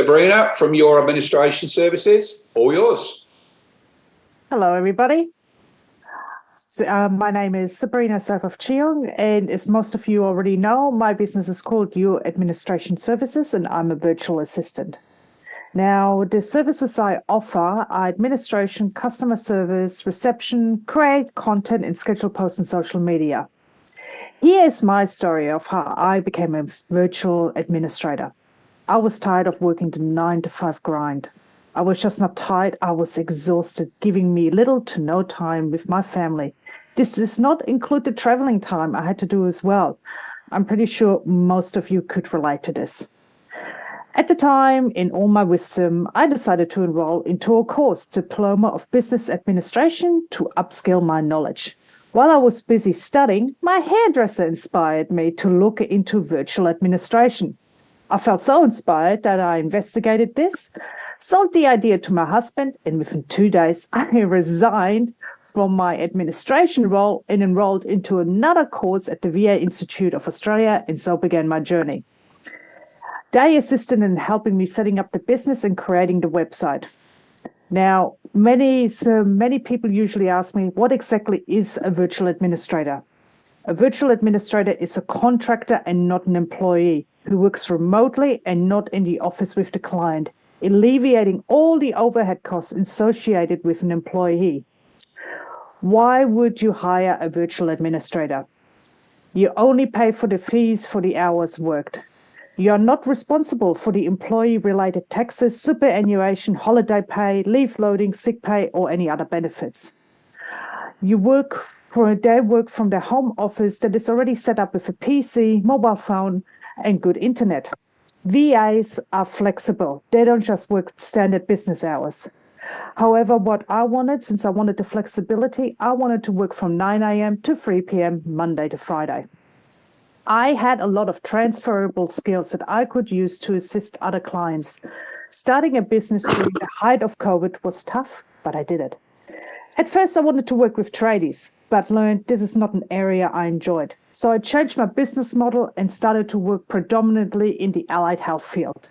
Sabrina from your administration services, all yours. Hello, everybody. My name is Sabrina Cheong, and as most of you already know, my business is called Your Administration Services, and I'm a virtual assistant. Now, the services I offer are administration, customer service, reception, create content, and schedule posts on social media. Here's my story of how I became a virtual administrator. I was tired of working the 9-to-5 grind. I was just not tired, I was exhausted, giving me little to no time with my family. This does not include the traveling time I had to do as well. I'm pretty sure most of you could relate to this. At the time, in all my wisdom, I decided to enroll into a course, Diploma of Business Administration, to upskill my knowledge. While I was busy studying, my hairdresser inspired me to look into virtual administration. I felt so inspired that I investigated this, sold the idea to my husband, and within 2 days, I resigned from my administration role and enrolled into another course at the VA Institute of Australia, and so began my journey. They assisted in helping me setting up the business and creating the website. Now, many people usually ask me, what exactly is a virtual administrator? A virtual administrator is a contractor and not an employee who works remotely and not in the office with the client, alleviating all the overhead costs associated with an employee. Why would you hire a virtual administrator? You only pay for the fees for the hours worked. You are not responsible for the employee-related taxes, superannuation, holiday pay, leave loading, sick pay, or any other benefits. They work from their home office that is already set up with a PC, mobile phone, and good internet. VAs are flexible. They don't just work standard business hours. However, what I wanted, since I wanted the flexibility, I wanted to work from 9 a.m. to 3 p.m. Monday to Friday. I had a lot of transferable skills that I could use to assist other clients. Starting a business during the height of COVID was tough, but I did it. At first, I wanted to work with tradies, but learned this is not an area I enjoyed. So I changed my business model and started to work predominantly in the allied health field.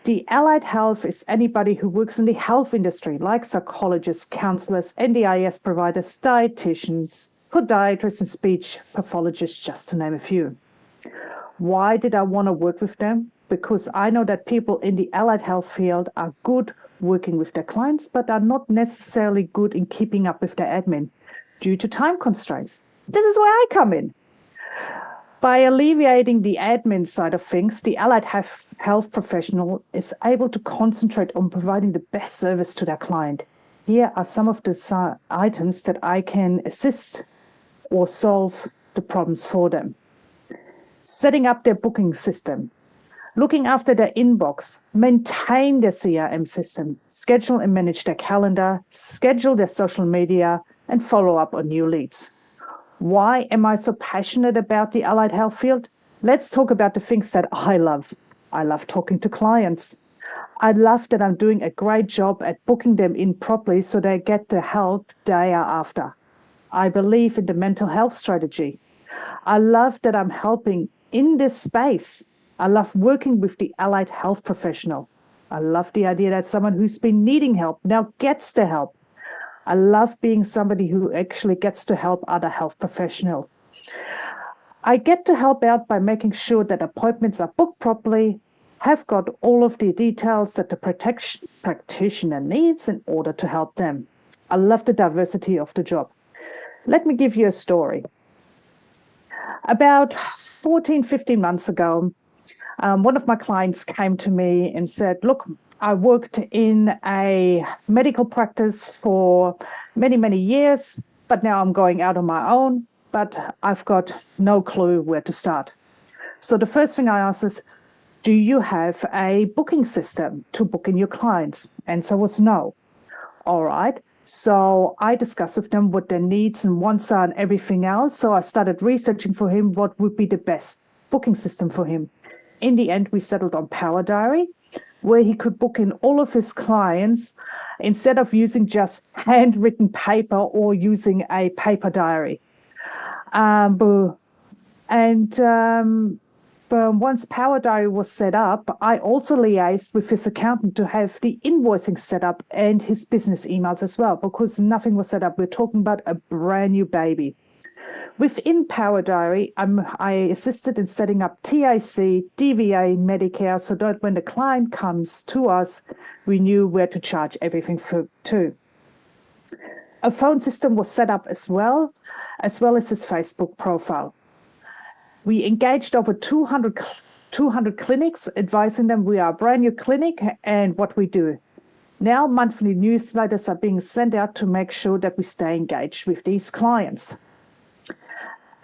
The allied health is anybody who works in the health industry, like psychologists, counselors, NDIS providers, dietitians, podiatrists, and speech pathologists, just to name a few. Why did I want to work with them? Because I know that people in the allied health field are good working with their clients, but are not necessarily good in keeping up with their admin due to time constraints. This is where I come in. By alleviating the admin side of things, the allied health professional is able to concentrate on providing the best service to their client. Here are some of the items that I can assist or solve the problems for them. Setting up their booking system, looking after their inbox, maintain their CRM system, schedule and manage their calendar, schedule their social media, and follow up on new leads. Why am I so passionate about the allied health field? Let's talk about the things that I love. I love talking to clients. I love that I'm doing a great job at booking them in properly so they get the help they are after. I believe in the mental health strategy. I love that I'm helping in this space. I love working with the allied health professional. I love the idea that someone who's been needing help now gets the help. I love being somebody who actually gets to help other health professionals. I get to help out by making sure that appointments are booked properly, have got all of the details that the practitioner needs in order to help them. I love the diversity of the job. Let me give you a story. About 15 months ago, one of my clients came to me and said, look, I worked in a medical practice for many years, but now I'm going out on my own, but I've got no clue where to start. So the first thing I asked is, do you have a booking system to book in your clients? Answer was no. All right. So I discussed with them what their needs and wants are and everything else. So I started researching for him what would be the best booking system for him. In the end, we settled on Power Diary, where he could book in all of his clients instead of using just handwritten paper or using a paper diary. But once Power Diary was set up, I also liaised with his accountant to have the invoicing set up and his business emails as well, because nothing was set up. We're talking about a brand new baby. Within Power Diary, I assisted in setting up TIC, DVA, Medicare, so that when the client comes to us, we knew where to charge everything to. A phone system was set up as well as his Facebook profile. We engaged over 200 clinics, advising them we are a brand new clinic and what we do. Now monthly newsletters are being sent out to make sure that we stay engaged with these clients.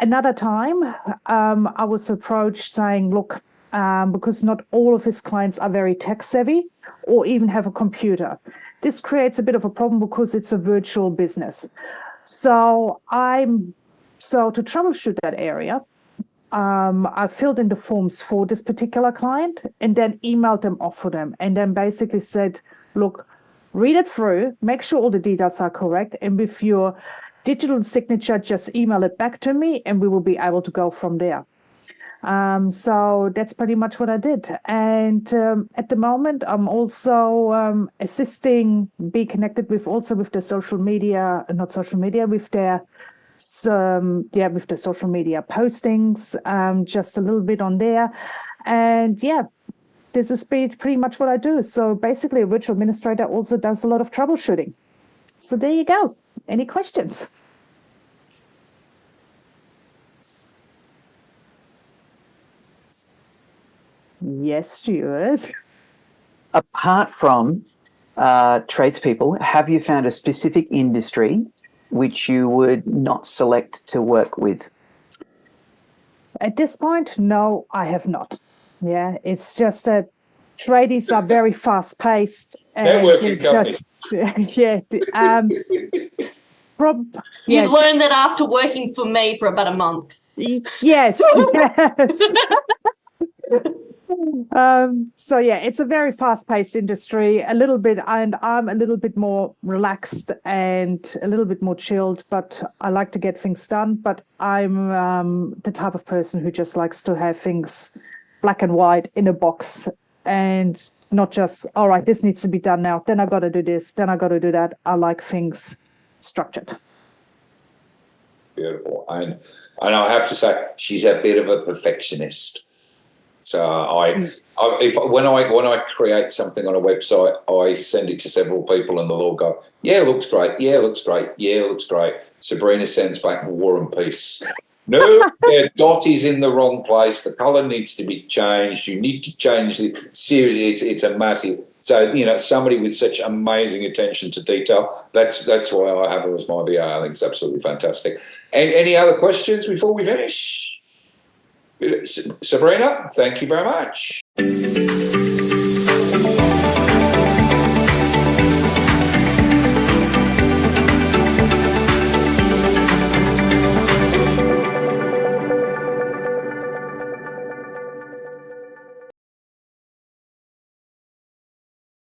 Another time, I was approached saying, look, because not all of his clients are very tech savvy or even have a computer. This creates a bit of a problem because it's a virtual business. So to troubleshoot that area, I filled in the forms for this particular client and then emailed them off for them, and then basically said, look, read it through, make sure all the details are correct, and with your digital signature, just email it back to me and we will be able to go from there. So that's pretty much what I did. And at the moment, I'm also assisting, be connected with the social media, not social media, with their with the social media postings, just a little bit on there. And yeah, this is pretty much what I do. So basically, a virtual administrator also does a lot of troubleshooting. So there you go. Any questions? Yes, Stuart. Apart from tradespeople, have you found a specific industry which you would not select to work with? At this point, no, I have not. Yeah, it's just that tradies are very fast-paced. Networking company. You learned that after working for me for about a month. Yes. So yeah, it's a very fast-paced industry, a little bit, and I'm a little bit more relaxed and a little bit more chilled, but I like to get things done. But I'm the type of person who just likes to have things black and white in a box, and not just, all right, this needs to be done now, then I got to do this, then I got to do that. I like things structured. Beautiful. And I have to say, she's a bit of a perfectionist. So when I create something on a website, I send it to several people, and they'll all go, "Yeah, looks great. Yeah, looks great. Yeah, looks great." Sabrina sends back War and Peace. No, the dot is in the wrong place. The colour needs to be changed. You need to change it. Seriously, it's a massive. So somebody with such amazing attention to detail. That's why I have her as my VA. I think it's absolutely fantastic. And any other questions before we finish? Sabrina, thank you very much.